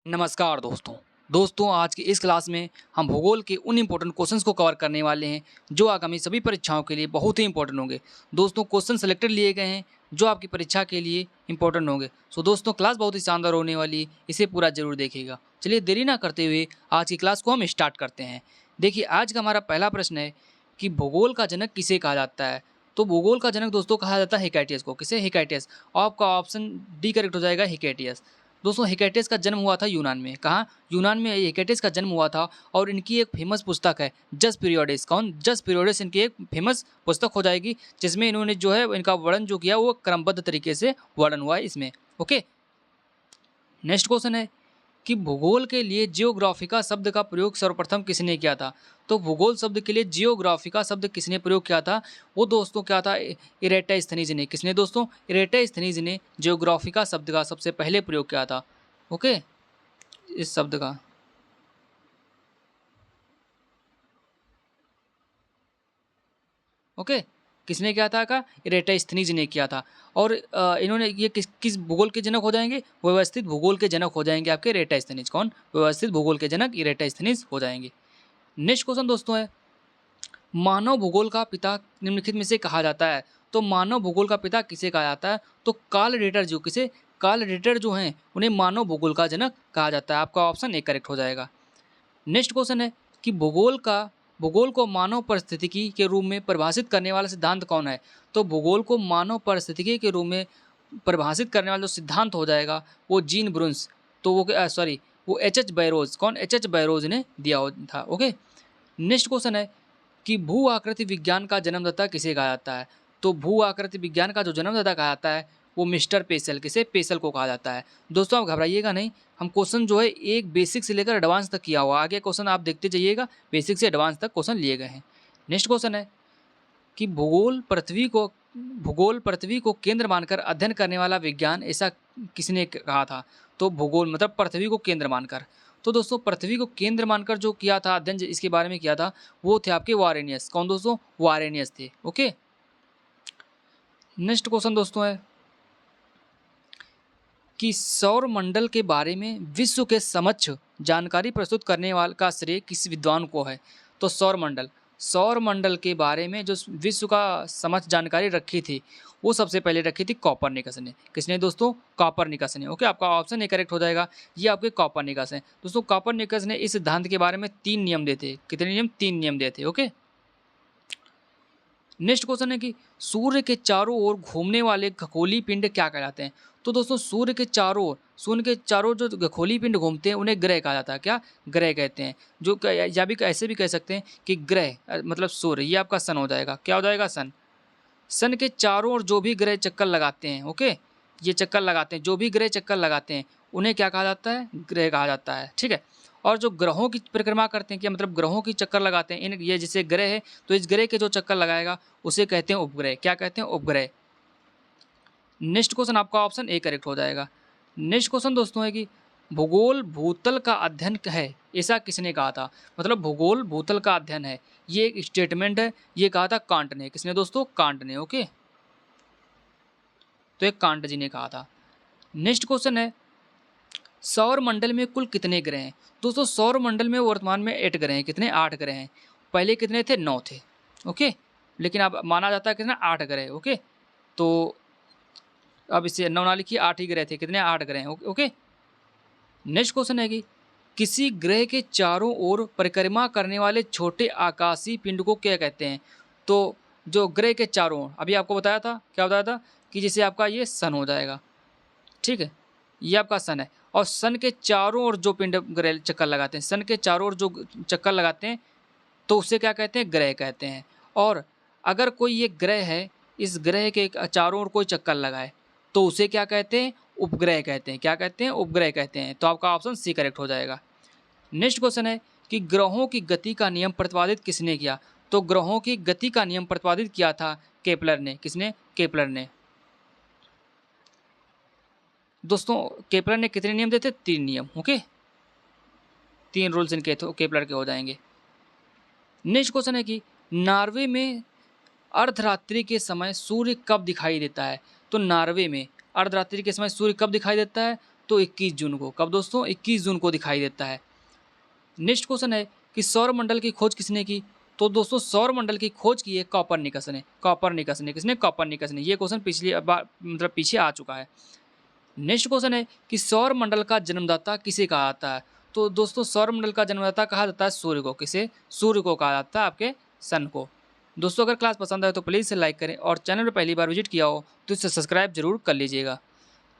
नमस्कार दोस्तों आज की इस क्लास में हम भूगोल के उन इम्पोर्टेंट क्वेश्चंस को कवर करने वाले हैं जो आगामी सभी परीक्षाओं के लिए बहुत ही इंपॉर्टेंट होंगे। दोस्तों क्वेश्चन सेलेक्टेड लिए गए हैं जो आपकी परीक्षा के लिए इंपॉर्टेंट होंगे। सो दोस्तों क्लास बहुत ही शानदार होने वाली है, इसे पूरा जरूर देखिएगा। चलिए देरी ना करते हुए आज की क्लास को हम स्टार्ट करते हैं। देखिए आज का हमारा पहला प्रश्न है कि भूगोल का जनक किसे कहा जाता है। तो भूगोल का जनक दोस्तों कहा जाता है हिकैटियस को। किसे? हिकैटियस। आपका ऑप्शन डी करेक्ट हो जाएगा, हिकैटियस। दोस्तों हिकैटियस का जन्म हुआ था यूनान में। कहाँ? यूनान में हिकैटियस का जन्म हुआ था और इनकी एक फेमस पुस्तक है जस पीरियड्स। कौन? जस पीरियड्स इनकी एक फेमस पुस्तक हो जाएगी जिसमें इन्होंने जो है इनका वर्णन जो किया वो क्रमबद्ध तरीके से वर्णन हुआ है इसमें। ओके, नेक्स्ट क्वेश्चन है कि भूगोल के लिए जियोग्राफिका शब्द का प्रयोग सर्वप्रथम किसने किया था। तो भूगोल शब्द के लिए जियोग्राफिका शब्द किसने प्रयोग किया था? वो दोस्तों क्या था? इरेटोस्थनीज ने। किसने दोस्तों? इरेटोस्थनीज ने जियोग्राफिका शब्द का सबसे पहले प्रयोग किया था। ओके, इस शब्द का। ओके, किसने किया था? का इरेटोस्थनीज ने किया था। और इन्होंने ये किस भूगोल के जनक हो जाएंगे? व्यवस्थित भूगोल के जनक हो जाएंगे आपके इरेटोस्थनीज। कौन? व्यवस्थित भूगोल के जनक इरेटोस्थनीज हो जाएंगे। नेक्स्ट क्वेश्चन दोस्तों है मानव भूगोल का पिता निम्नलिखित में से कहा जाता है। तो मानव भूगोल का पिता किसे कहा जाता है? तो कार्ल रिटर जो किसे? कार्ल रिटर जो हैं उन्हें मानव भूगोल का जनक कहा जाता है। आपका ऑप्शन ए करेक्ट हो जाएगा। नेक्स्ट क्वेश्चन है कि भूगोल को मानव परिस्थितिकी के रूप में परिभाषित करने वाला सिद्धांत कौन है। तो भूगोल को मानव परिस्थितिकी के रूप में परिभाषित करने वाला जो सिद्धांत हो जाएगा वो जीन ब्रुन्स। तो वो एच बैरोज। कौन? एच बैरोज ने दिया था। ओके, नेक्स्ट क्वेश्चन है कि भू आकृति विज्ञान का जन्मदाता किसे कहा जाता है। तो भू आकृति विज्ञान का जो जन्मदाता कहा जाता है वो मिस्टर पेसल। किसे? पेसल को कहा जाता है। दोस्तों आप घबराइएगा नहीं, हम क्वेश्चन जो है एक बेसिक से लेकर एडवांस तक किया हुआ। आगे क्वेश्चन आप देखते जाइएगा, बेसिक से एडवांस तक क्वेश्चन लिए गए हैं। नेक्स्ट क्वेश्चन है कि भूगोल पृथ्वी को केंद्र मानकर अध्ययन करने वाला विज्ञान ऐसा किसने कहा था। तो भूगोल मतलब पृथ्वी को केंद्र मानकर। तो दोस्तों पृथ्वी को केंद्र मानकर जो किया था अध्ययन इसके बारे में किया था वो थे आपके वारेनियस। कौन दोस्तों? वारेनियस थे। ओके, नेक्स्ट क्वेश्चन दोस्तों है कि सौर मंडल के बारे में विश्व के समक्ष जानकारी प्रस्तुत करने वाले का श्रेय किस विद्वान को है। तो सौर मंडल के बारे में जो विश्व का समक्ष जानकारी रखी थी वो सबसे पहले रखी थी कॉपरनिकस ने। किसने दोस्तों? कॉपरनिकस ने। ओके, आपका ऑप्शन ए करेक्ट हो जाएगा। ये आपके कॉपरनिकस हैं। दोस्तों कॉपरनिकस ने इस सिद्धांत के बारे में 3 नियम दिए थे। कितने नियम? 3 नियम दिए थे। ओके, नेक्स्ट क्वेश्चन है कि सूर्य के चारों ओर घूमने वाले खगोलीय पिंड क्या कहलाते हैं। तो दोस्तों सूर्य के चारों जो खगोलीय पिंड घूमते हैं उन्हें ग्रह कहा जाता है। क्या? ग्रह कहते हैं। जो या भी ऐसे भी कह सकते हैं कि ग्रह मतलब सूर्य, ये आपका सन हो जाएगा। क्या हो जाएगा? सन। सन के चारों ओर जो भी ग्रह चक्कर लगाते हैं, ओके, ये चक्कर लगाते हैं, जो भी ग्रह चक्कर लगाते हैं उन्हें क्या कहा जाता है? ग्रह कहा जाता है। ठीक है, और जो ग्रहों की परिक्रमा करते हैं, क्या मतलब ग्रहों की चक्कर लगाते हैं, इन ये जैसे ग्रह है तो इस ग्रह के जो चक्कर लगाएगा उसे कहते हैं उपग्रह। क्या कहते हैं? उपग्रह। नेक्स्ट क्वेश्चन आपका ऑप्शन ए करेक्ट हो जाएगा। नेक्स्ट क्वेश्चन दोस्तों है कि भूगोल भूतल का अध्ययन है ऐसा किसने कहा था। मतलब भूगोल भूतल का अध्ययन है, ये एक स्टेटमेंट है, ये कहा था कांट ने। किसने दोस्तों? कांट ने। ओके, तो एक कांट जी ने कहा था। नेक्स्ट क्वेश्चन है सौर मंडल में कुल कितने ग्रह हैं। दोस्तों सौर मंडल में वर्तमान में 8 ग्रह हैं। कितने? 8 ग्रह हैं। पहले कितने थे? 9 थे। ओके, लेकिन अब माना जाता है कितना? 8 ग्रह। ओके, तो अब इसे 9 ना लिखिए, 8 ही ग्रह थे। कितने? 8 ग्रह हैं। ओके, नेक्स्ट क्वेश्चन है कि किसी ग्रह के चारों ओर परिक्रमा करने वाले छोटे आकाशीय पिंड को क्या कहते हैं। तो जो ग्रह के चारों ओर, अभी आपको बताया था, क्या बताया था कि जैसे आपका ये सन हो जाएगा। ठीक है, ये आपका सन है और सन के चारों ओर जो पिंड ग्रह चक्कर लगाते हैं, सन के चारों ओर जो चक्कर लगाते हैं तो उसे क्या कहते हैं? ग्रह कहते हैं। और अगर कोई ये ग्रह है, इस ग्रह के चारों ओर कोई चक्कर लगाए तो उसे क्या कहते हैं? उपग्रह कहते हैं। क्या कहते हैं? उपग्रह कहते हैं। तो आपका ऑप्शन सी करेक्ट हो जाएगा। नेक्स्ट क्वेश्चन है कि ग्रहों की गति का नियम प्रतिपादित किसने किया। तो ग्रहों की गति का नियम प्रतिपादित किया था केपलर ने। किसने? केपलर ने। दोस्तों केपलर ने कितने नियम दिए थे? 3 नियम। ओके, 3 रूल्स इनके तो केपलर के हो जाएंगे। नेक्स्ट क्वेश्चन है कि नॉर्वे में अर्धरात्रि के समय सूर्य कब दिखाई देता है। तो नॉर्वे में अर्धरात्रि के समय सूर्य कब दिखाई देता है। तो 21 जून को। कब दोस्तों? 21 जून को दिखाई देता है। नेक्स्ट क्वेश्चन है कि सौरमंडल की खोज किसने की? तो दोस्तों सौरमंडल की खोज की है कॉपरनिकस ने। कॉपरनिकस ने, किसने? कॉपरनिकस ने। ये क्वेश्चन पिछली बार मतलब पीछे आ चुका है। नेक्स्ट क्वेश्चन है कि सौरमंडल का जन्मदाता किसे कहा जाता है? तो दोस्तों सौरमंडल का जन्मदाता कहा जाता है सूर्य को। किसे? सूर्य को कहा जाता है, आपके सन को। दोस्तों अगर क्लास पसंद आए तो प्लीज़ इसे लाइक करें और चैनल पर पहली बार विजिट किया हो तो इसे सब्सक्राइब जरूर कर लीजिएगा।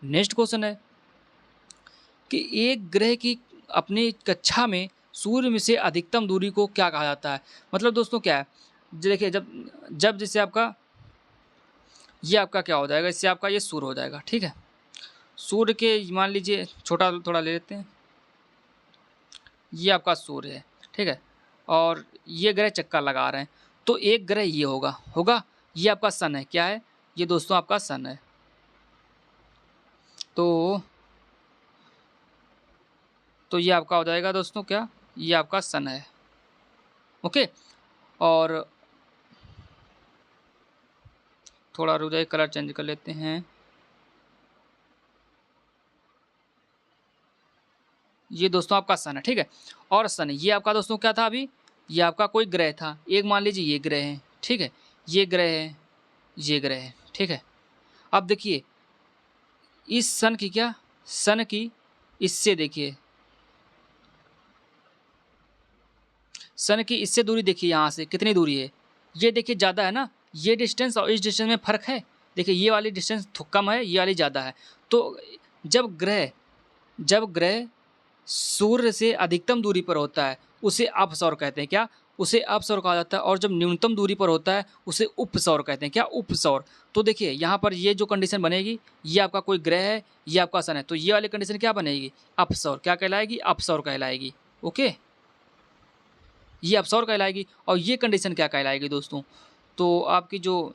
नेक्स्ट क्वेश्चन है कि एक ग्रह की अपनी कक्षा में सूर्य में से अधिकतम दूरी को क्या कहा जाता है? मतलब दोस्तों क्या है, देखिए जब जब जैसे आपका ये आपका क्या हो जाएगा, इससे आपका ये सूर्य हो जाएगा, ठीक है। सूर्य के मान लीजिए छोटा थोड़ा ले लेते हैं, ये आपका सूर्य है, ठीक है, और ये ग्रह चक्कर लगा रहे हैं, तो एक ग्रह ये होगा ये आपका सन है। क्या है? ये दोस्तों आपका सन है। तो ये आपका हो जाएगा दोस्तों क्या? ये आपका सन है। ओके, और थोड़ा रुक जाइए, कलर चेंज कर लेते हैं। ये दोस्तों आपका सन है, ठीक है। और सन ये आपका दोस्तों क्या था? अभी ये आपका कोई ग्रह था। एक मान लीजिए ये ग्रह है, ठीक है, ये ग्रह है, ये ग्रह है, ठीक है। अब देखिए इस सन की क्या, सन की इससे देखिए, सन की इससे दूरी देखिए, यहाँ से कितनी दूरी है? ये देखिए ज़्यादा है ना, ये डिस्टेंस और इस डिस्टेंस में फ़र्क है। देखिए ये वाली डिस्टेंस कम है, ये वाली ज़्यादा है। तो जब ग्रह सूर्य से अधिकतम दूरी पर होता है उसे अपसौर कहते हैं। क्या? उसे अपसौर कहा जाता है। और जब न्यूनतम दूरी पर होता है उसे उपसौर कहते हैं। क्या? उपसौर। तो देखिए यहाँ पर ये जो कंडीशन बनेगी, ये आपका कोई ग्रह है, ये आपका सन है, तो ये वाली कंडीशन क्या बनेगी? अपसौर। क्या कहलाएगी? अपसौर कहलाएगी। ओके, ये अपसौर कहलाएगी। और ये कंडीशन क्या कहलाएगी दोस्तों? तो आपकी जो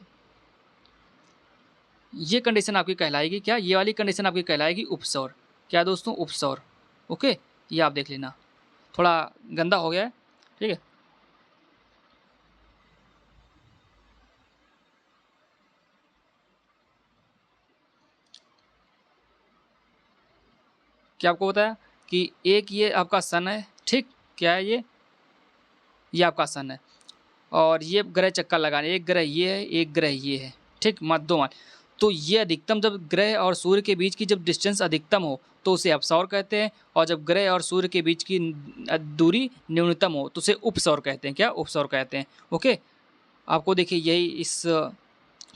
ये कंडीशन आपकी कहलाएगी क्या? ये वाली कंडीशन आपकी कहलाएगी उपसौर। क्या दोस्तों? उपसौर। ओके, ये आप देख लेना, थोड़ा गंदा हो गया है, ठीक है। क्या आपको बताया कि एक ये आपका सन है, ठीक, क्या है ये आपका सन है, और ये ग्रह चक्कर लगाने, एक ग्रह ये है, एक ग्रह ये है, ठीक, मत दो मान। तो ये अधिकतम जब ग्रह और सूर्य के बीच की जब डिस्टेंस अधिकतम हो तो उसे अपसौर कहते हैं, और जब ग्रह और सूर्य के बीच की दूरी न्यूनतम हो तो उसे उपसौर कहते हैं। क्या? उपसौर कहते हैं। ओके, आपको देखिए यही इस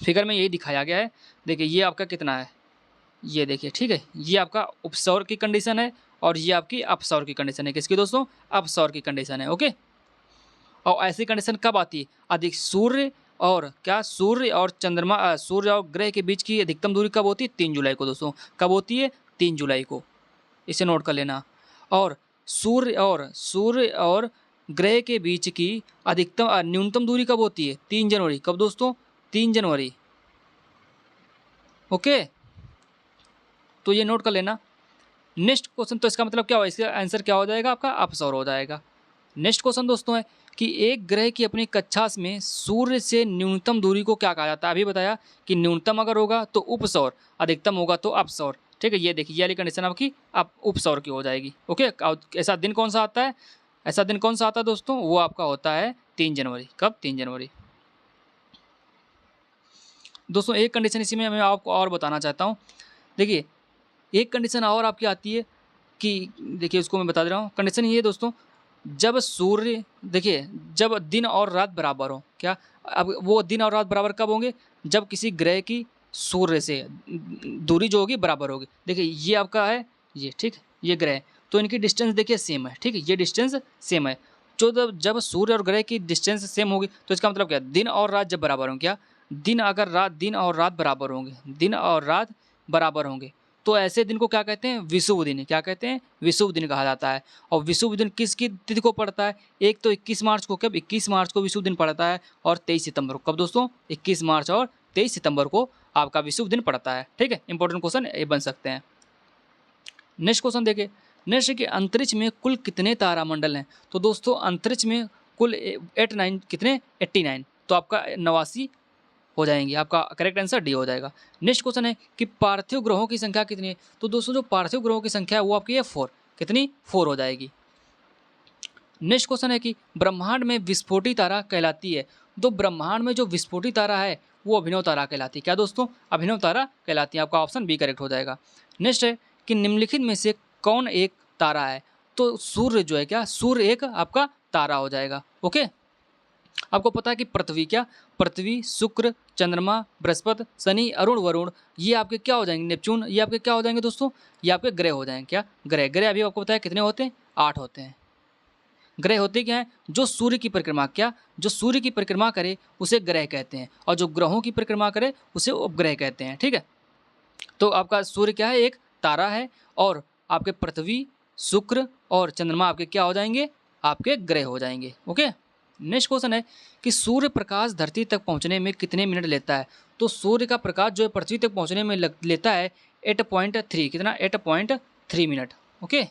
फिगर में यही दिखाया गया है। देखिए ये आपका कितना है, ये देखिए, ठीक है, ये आपका उपसौर की कंडीशन है और ये आपकी अपसौर की कंडीशन है। किसकी दोस्तों? अपसौर की कंडीशन है। ओके, और ऐसी कंडीशन कब आती है? अधिक सूर्य और क्या, सूर्य और चंद्रमा, सूर्य और ग्रह के बीच की अधिकतम दूरी कब होती है? 3 जुलाई को दोस्तों। कब होती है? 3 जुलाई को। इसे नोट कर लेना। और सूर्य और ग्रह के बीच की अधिकतम न्यूनतम दूरी कब होती है? 3 जनवरी। कब दोस्तों? 3 जनवरी। ओके, तो ये नोट कर लेना। नेक्स्ट क्वेश्चन, तो इसका मतलब क्या हो, इसका आंसर क्या हो जाएगा? आपका अपसौर हो जाएगा। नेक्स्ट क्वेश्चन दोस्तों है कि एक ग्रह की अपनी कक्षा में सूर्य से न्यूनतम दूरी को क्या कहा जाता है? अभी बताया कि न्यूनतम अगर होगा तो उपसौर, अधिकतम होगा तो अपसौर, ठीक है। ये देखिए ये वाली कंडीशन आपकी आप उपसौर की हो जाएगी। ओके, ऐसा दिन कौन सा आता है? ऐसा दिन कौन सा आता है दोस्तों? वो आपका होता है 3 जनवरी। कब? 3 जनवरी। दोस्तों एक कंडीशन इसी में मैं आपको और बताना चाहता हूँ। देखिए एक कंडीशन और आपकी आती है कि, देखिए उसको मैं बता दे रहा हूँ। कंडीशन ये है दोस्तों, जब सूर्य, देखिए जब दिन और रात बराबर हो। क्या? अब वो दिन और रात बराबर कब होंगे? जब किसी ग्रह की सूर्य से दूरी जो होगी बराबर होगी। देखिए ये आपका है ये, ठीक, ये ग्रह, तो इनकी डिस्टेंस देखिए सेम है, ठीक है, ये डिस्टेंस सेम है। तो जब सूर्य और ग्रह की डिस्टेंस सेम होगी तो इसका मतलब क्या? दिन और रात जब बराबर होंगे। क्या? दिन और रात बराबर होंगे, दिन और रात बराबर होंगे, तो ऐसे दिन को क्या कहते हैं? विषुव दिन। क्या कहते हैं? विषुव दिन कहा जाता है। और विषुव दिन किसकी तिथि को पड़ता है? एक तो 21 मार्च को। कब? 21 मार्च को विषुव दिन पड़ता है, और 23 सितंबर को। कब दोस्तों? 21 मार्च और 23 सितंबर को आपका विषुव दिन पड़ता है, ठीक है। इंपॉर्टेंट क्वेश्चन ये बन सकते हैं। नेक्स्ट क्वेश्चन देखिए, नेक्स्ट कि अंतरिक्ष में कुल कितने तारामंडल हैं? तो दोस्तों अंतरिक्ष में कुल 89 कितने? 89, तो आपका 89 हो जाएंगी। आपका करेक्ट आंसर डी हो जाएगा। नेक्स्ट क्वेश्चन है कि पार्थिव ग्रहों की संख्या कितनी है? तो दोस्तों जो पार्थिव ग्रहों की संख्या है वो आपकी है 4। कितनी? 4 हो जाएगी। नेक्स्ट क्वेश्चन है कि ब्रह्मांड में विस्फोटी तारा कहलाती है। तो ब्रह्मांड में जो विस्फोटी तारा है वो अभिनव तारा कहलाती है। क्या दोस्तों? अभिनव तारा कहलाती है। आपका ऑप्शन बी करेक्ट हो जाएगा। नेक्स्ट है कि निम्नलिखित में से कौन एक तारा है? तो सूर्य जो है, क्या सूर्य एक आपका तारा हो जाएगा। ओके, आपको पता है कि पृथ्वी, क्या पृथ्वी, शुक्र, चंद्रमा, बृहस्पति, शनि, अरुण, वरुण, ये आपके क्या हो जाएंगे? नेपच्यून, ये आपके क्या हो जाएंगे दोस्तों? ये आपके ग्रह हो जाएंगे। क्या ग्रह? ग्रह अभी आपको पता है कितने होते हैं? 8 होते हैं। ग्रह होते क्या है? जो सूर्य की परिक्रमा, क्या जो सूर्य की परिक्रमा करे उसे ग्रह कहते हैं, और जो ग्रहों की परिक्रमा करे उसे उपग्रह कहते हैं। ठीक है, तो आपका सूर्य क्या है? एक तारा है, और आपके पृथ्वी, शुक्र और चंद्रमा आपके क्या हो जाएंगे? आपके ग्रह हो जाएंगे। ओके, नेक्स्ट क्वेश्चन है कि सूर्य प्रकाश धरती तक पहुंचने में कितने मिनट लेता है? तो सूर्य का प्रकाश जो है पृथ्वी तक पहुंचने में लेता है 8.3। कितना? 8.3 मिनट। ओके,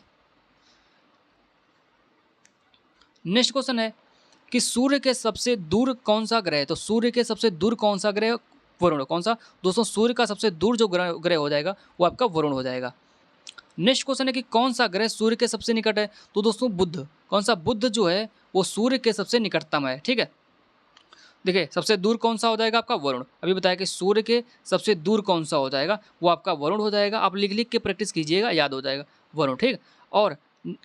नेक्स्ट क्वेश्चन है कि सूर्य के सबसे दूर कौन सा ग्रह है? तो सूर्य के सबसे दूर कौन सा ग्रह? वरुण। कौन सा दोस्तों? सूर्य का सबसे दूर जो ग्रह हो जाएगा वो आपका वरुण हो जाएगा। नेक्स्ट क्वेश्चन है कि कौन सा ग्रह सूर्य के सबसे निकट है? तो दोस्तों बुध। कौन सा? बुध जो है वो सूर्य के सबसे निकटतम है। ठीक है, देखिए सबसे दूर कौन सा हो जाएगा? आपका वरुण। अभी बताया कि सूर्य के सबसे दूर कौन सा हो जाएगा, वो आपका वरुण हो जाएगा। आप लिख लिख के प्रैक्टिस कीजिएगा, याद हो जाएगा वरुण। ठीक, और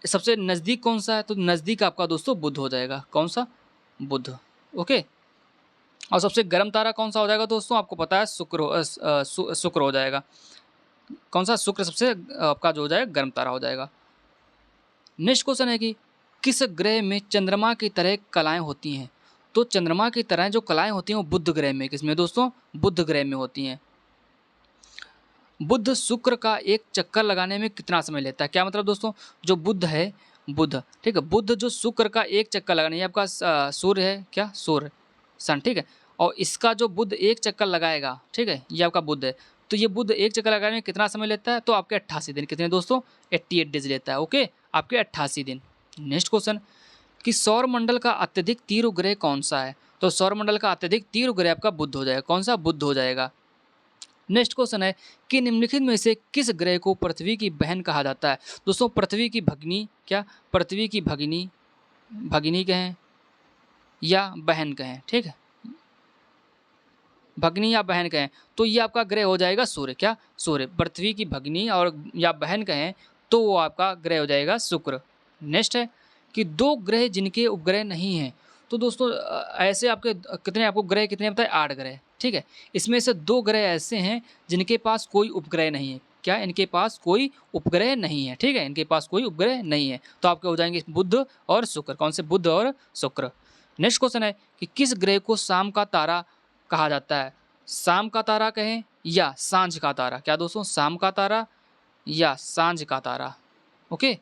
सबसे नज़दीक कौन सा है? तो नज़दीक आपका दोस्तों बुध हो जाएगा। कौन सा? बुध। ओके, और सबसे गर्म तारा कौन सा हो जाएगा दोस्तों? आपको पता है शुक्र हो जाएगा। कौन सा? शुक्र सबसे आपका जो हो जाएगा गर्म तारा हो जाएगा। नेक्स्ट क्वेश्चन है कि किस ग्रह में चंद्रमा की तरह कलाएं होती हैं? तो चंद्रमा की तरह जो कलाएं होती हैं वो बुध ग्रह में, किसमें दोस्तों? बुध ग्रह में होती हैं। बुध शुक्र का एक चक्कर लगाने में कितना समय लेता है? क्या मतलब दोस्तों? जो बुध है, बुध, ठीक है, बुध जो शुक्र का एक चक्कर लगाने, ये आपका सूर्य है, क्या सूर्य, सन, ठीक है, और इसका जो बुध एक चक्कर लगाएगा, ठीक है, ये आपका बुध है, तो ये बुध एक चक्कर लगाने में कितना समय लेता है? तो आपके 88 दिन। कितने दोस्तों? 88 डेज लेता है। ओके, आपके 88 दिन। नेक्स्ट क्वेश्चन कि सौर मंडल का अत्यधिक तीव्र ग्रह कौन सा है? तो सौर मंडल का अत्यधिक तीव्र ग्रह आपका बुध हो जाएगा। कौन सा? बुध हो जाएगा। नेक्स्ट क्वेश्चन है कि निम्नलिखित में से किस ग्रह को पृथ्वी की बहन कहा जाता है? दोस्तों पृथ्वी की भगिनी, क्या पृथ्वी की भगिनी, भगिनी कहें या बहन कहें, ठीक है, भगिनी या बहन कहें, तो ये आपका ग्रह हो जाएगा सूर्य। क्या सूर्य? पृथ्वी की भगिनी और या बहन कहें तो वो आपका ग्रह हो जाएगा शुक्र। नेक्स्ट है कि दो ग्रह जिनके उपग्रह नहीं हैं। तो दोस्तों ऐसे आपके कितने, आपको ग्रह कितने बताए? 8 ग्रह। ठीक है, इसमें से 2 ग्रह ऐसे हैं जिनके पास कोई उपग्रह नहीं है। क्या? इनके पास कोई उपग्रह नहीं है। ठीक है, इनके पास कोई उपग्रह नहीं है, तो आपके हो जाएंगे बुध और शुक्र। कौन से? बुध और शुक्र। नेक्स्ट क्वेश्चन है कि किस ग्रह को शाम का तारा कहा जाता है? शाम का तारा कहें या सांझ का तारा? क्या दोस्तों? शाम का तारा या सांझ का तारा। ओके,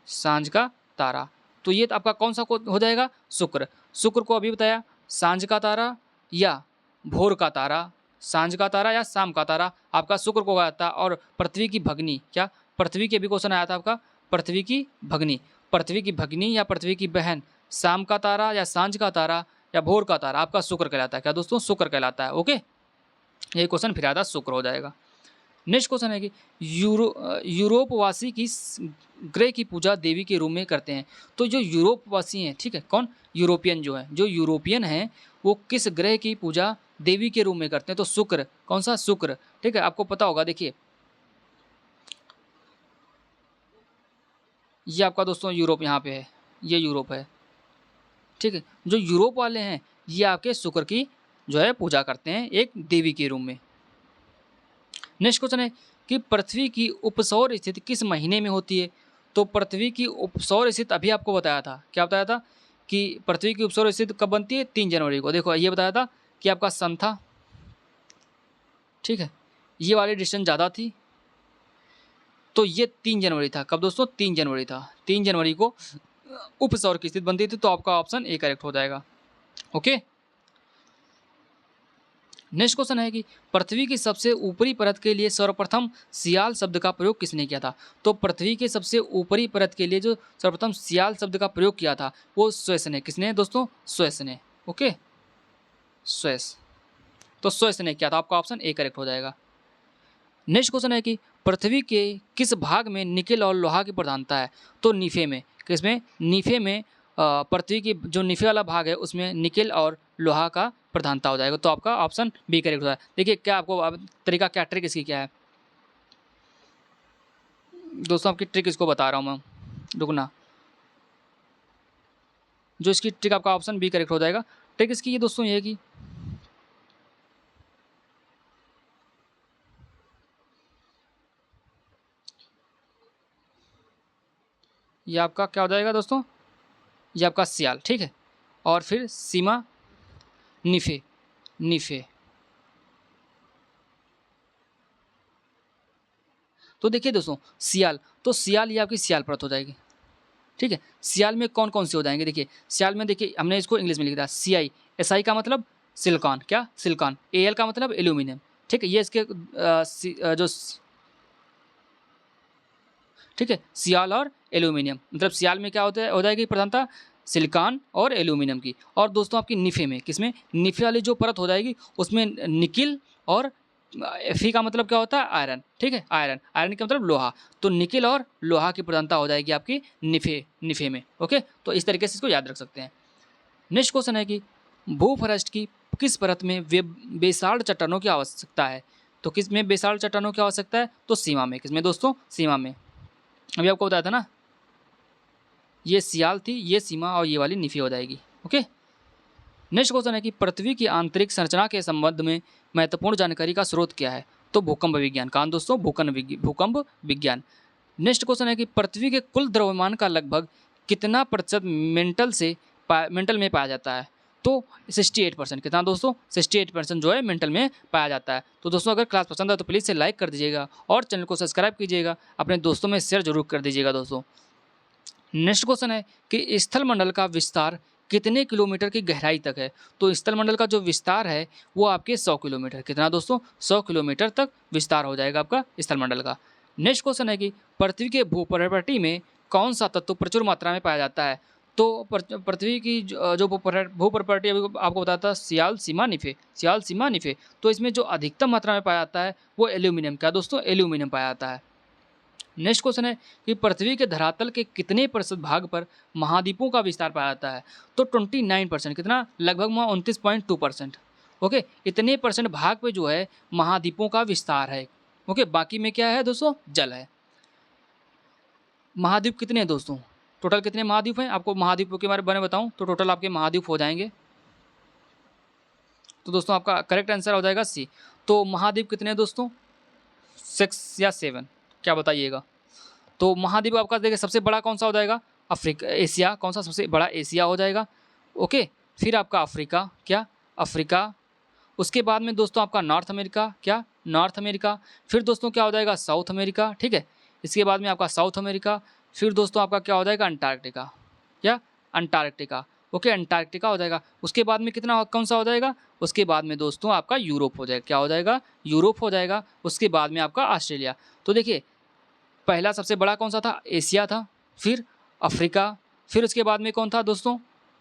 सांझ का तारा। तो ये आपका कौन सा हो जाएगा? शुक्र। शुक्र को अभी बताया, सांझ का तारा या भोर का तारा, सांझ का तारा या शाम का तारा, आपका शुक्र को आया था। और पृथ्वी की भगनी, क्या पृथ्वी के भी क्वेश्चन आया था आपका? पृथ्वी की भगनी, पृथ्वी की भगनी या पृथ्वी की बहन, शाम का तारा या सांझ का तारा या भोर का तारा, आपका शुक्र कहलाता है। क्या दोस्तों? शुक्र कहलाता है। ओके, ये क्वेश्चन फिर आता शुक्र हो जाएगा। नेक्स्ट क्वेश्चन है कि यूरोपवासी किस ग्रह की पूजा देवी के रूप में करते हैं? तो जो यूरोपवासी हैं, ठीक है, कौन? यूरोपियन जो है, जो यूरोपियन हैं वो किस ग्रह की पूजा देवी के रूप में करते हैं? तो शुक्र। कौन सा? शुक्र। ठीक है, आपको पता होगा, देखिए ये आपका दोस्तों यूरोप यहाँ पे है, ये यूरोप है। ठीक है, जो यूरोप वाले हैं ये आपके शुक्र की जो है पूजा करते हैं एक देवी के रूप में। नेक्स्ट क्वेश्चन है कि पृथ्वी की उपसौर स्थिति किस महीने में होती है? तो पृथ्वी की उपसौर स्थिति अभी आपको बताया था, क्या बताया था कि पृथ्वी की उपसौर स्थिति कब बनती है? 3 जनवरी को। देखो ये बताया था कि आपका सन था, ठीक है, ये वाली डिस्टेंस ज़्यादा थी, तो ये 3 जनवरी था। कब दोस्तों? 3 जनवरी था। 3 जनवरी को उपसौर की स्थिति बनती थी, तो आपका ऑप्शन ए करेक्ट हो जाएगा। ओके, नेक्स्ट क्वेश्चन है कि पृथ्वी की सबसे ऊपरी परत के लिए सर्वप्रथम सियाल शब्द का प्रयोग किसने किया था? तो पृथ्वी के सबसे ऊपरी परत के लिए जो सर्वप्रथम सियाल शब्द का प्रयोग किया था वो स्वेस ने। किसने दोस्तों? स्वेस ने। Okay, Suez. तो स्वस्त ने किया था, आपका ऑप्शन ए करेक्ट हो जाएगा। नेक्स्ट क्वेश्चन है कि पृथ्वी के किस भाग में निकेल और लोहा की प्रधानता है? तो नीफे में। किसमें? नीफे में। पृथ्वी की जो नीफे वाला भाग है उसमें निकेल और लोहा का प्रधानता हो जाएगा, तो आपका ऑप्शन बी करेक्ट होता है। देखिए क्या आपको अब तरीका, क्या ट्रिक इसकी क्या है दोस्तों, आपकी ट्रिक इसको बता रहा हूँ मैं, रुकना। जो इसकी ट्रिक, आपका ऑप्शन बी करेक्ट हो जाएगा। ट्रिक इसकी ये दोस्तों ये है कि ये आपका क्या हो जाएगा दोस्तों, ये आपका सियाल, ठीक है। और फिर सीमा निफे, निफे। तो देखिए दोस्तों सियाल, तो सियाल ये आपकी सियाल परत हो जाएगी, ठीक है। सियाल में कौन कौन से हो जाएंगे? देखिए सियाल में, देखिए हमने इसको इंग्लिश में लिख दिया सीआई। एसआई का मतलब सिलिकॉन, क्या? सिलिकॉन। एएल का मतलब एल्यूमिनियम, ठीक है। ये इसके जो ठीक है, सियाल और एल्यूमिनियम, मतलब सियाल में क्या होता है, हो जाएगी प्रधानता सिलिकॉन और एल्यूमिनियम की। और दोस्तों आपकी निफे में, किसमें? निफे वाली जो परत हो जाएगी उसमें निकिल और फी का मतलब क्या होता है? आयरन, ठीक है। आयरन, आयरन का मतलब लोहा। तो निकिल और लोहा की प्रधानता हो जाएगी आपकी निफे, निफे में। ओके, तो इस तरीके से इसको याद रख सकते हैं। नेक्स्ट क्वेश्चन है कि भूपृष्ठ की किस परत में बेसाल्ट चट्टानों की आवश्यकता है? तो किस में बेसाल्ट चट्टानों की आवश्यकता है? तो सीमा में। किसमें दोस्तों? सीमा में। अभी आपको बताया था ना, ये सियाल थी, ये सीमा और ये वाली निफी हो जाएगी। ओके। नेक्स्ट क्वेश्चन है कि पृथ्वी की आंतरिक संरचना के संबंध में महत्वपूर्ण जानकारी का स्रोत क्या है? तो भूकंप विज्ञान। कहाँ दोस्तों? भूकंप विज्ञान। नेक्स्ट क्वेश्चन है कि पृथ्वी के कुल द्रव्यमान का लगभग कितना प्रतिशत मेंटल में पाया जाता है? तो 68%। कितना दोस्तों? 68% जो है मेंटल में पाया जाता है। तो दोस्तों अगर क्लास पसंद है तो प्लीज़ से लाइक कर दीजिएगा और चैनल को सब्सक्राइब कीजिएगा, अपने दोस्तों में शेयर जरूर कर दीजिएगा दोस्तों। नेक्स्ट क्वेश्चन है कि स्थल मंडल का विस्तार कितने किलोमीटर की गहराई तक है? तो स्थल मंडल का जो विस्तार है वो आपके 100 किलोमीटर। कितना दोस्तों? 100 किलोमीटर तक विस्तार हो जाएगा आपका स्थल मंडल का। नेक्स्ट क्वेश्चन है कि पृथ्वी के भूपर्वटी में कौन सा तत्व प्रचुर मात्रा में पाया जाता है? तो पृथ्वी की जो भूपर्वटी अभी आपको बताता सियाल सीमा निफे, सियाल सीमा निफे। तो इसमें जो अधिकतम मात्रा में पाया जाता है वो एल्यूमिनियम। क्या दोस्तों? एल्यूमिनियम पाया जाता है। नेक्स्ट क्वेश्चन है कि पृथ्वी के धरातल के कितने प्रतिशत भाग पर महाद्वीपों का विस्तार पाया जाता है? तो 29%। कितना? लगभग 29.2%। ओके, इतने परसेंट भाग पे जो है महाद्वीपों का विस्तार है। ओके, बाकी में क्या है दोस्तों? जल है। महाद्वीप कितने हैं दोस्तों? टोटल कितने महाद्वीप हैं? आपको महाद्वीपों के बारे में बताऊं तो टोटल आपके महाद्वीप हो जाएंगे, तो दोस्तों आपका करेक्ट आंसर हो जाएगा सी। तो महाद्वीप कितने हैं दोस्तों? 6 या 7, क्या बताइएगा? तो महाद्वीप आपका देखिए सबसे बड़ा कौन सा हो जाएगा? Africa, Asia. कौन सा सबसे बड़ा? एशिया हो जाएगा। ओके, फिर आपका अफ्रीका, क्या? अफ्रीका। उसके बाद में दोस्तों आपका नॉर्थ अमेरिका, क्या? North America. फिर दोस्तों क्या हो जाएगा? साउथ अमेरिका, ठीक है। इसके बाद में आपका साउथ अमेरिका। फिर दोस्तों आपका क्या हो जाएगा? अंटार्कटिका, क्या? अंटार्कटिका। ओके, अंटार्कटिका हो जाएगा। उसके बाद में कितना, कौन सा हो जाएगा? उसके बाद में दोस्तों आपका यूरोप हो जाएगा। क्या हो जाएगा? यूरोप हो जाएगा। उसके बाद में आपका ऑस्ट्रेलिया। तो देखिए पहला सबसे बड़ा कौन सा था? एशिया था। फिर अफ्रीका। फिर उसके बाद में कौन था दोस्तों?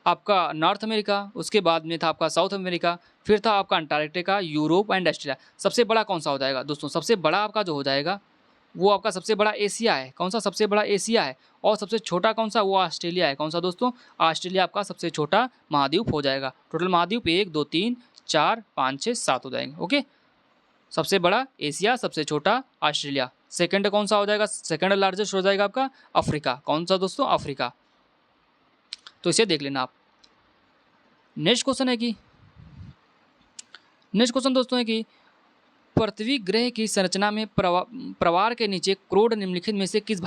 आपका नॉर्थ अमेरिका। उसके बाद में था आपका साउथ अमेरिका। फिर था आपका अंटार्कटिका, यूरोप एंड ऑस्ट्रेलिया। सबसे बड़ा कौन सा हो जाएगा दोस्तों? सबसे बड़ा आपका जो हो जाएगा वो आपका सबसे बड़ा एशिया है। कौन सा? सबसे बड़ा एशिया है। और सबसे छोटा कौन सा? वो ऑस्ट्रेलिया है। कौन सा दोस्तों? ऑस्ट्रेलिया आपका सबसे छोटा महाद्वीप हो जाएगा। टोटल महाद्वीप 1 2 3 4 5 6 7 हो जाएंगे। ओके, सबसे बड़ा एशिया, सबसे छोटा ऑस्ट्रेलिया। सेकंड कौन सा हो जाएगा? सेकंड लार्जेस्ट हो जाएगा आपका अफ्रीका। कौन सा दोस्तों? अफ्रीका। तो इसे देख लेना आप। नेक्स्ट क्वेश्चन है कि नेक्स्ट क्वेश्चन दोस्तों है कि पृथ्वी ग्रह की संरचना में प्रवार के नीचे क्रोड निम्नलिखित में से किस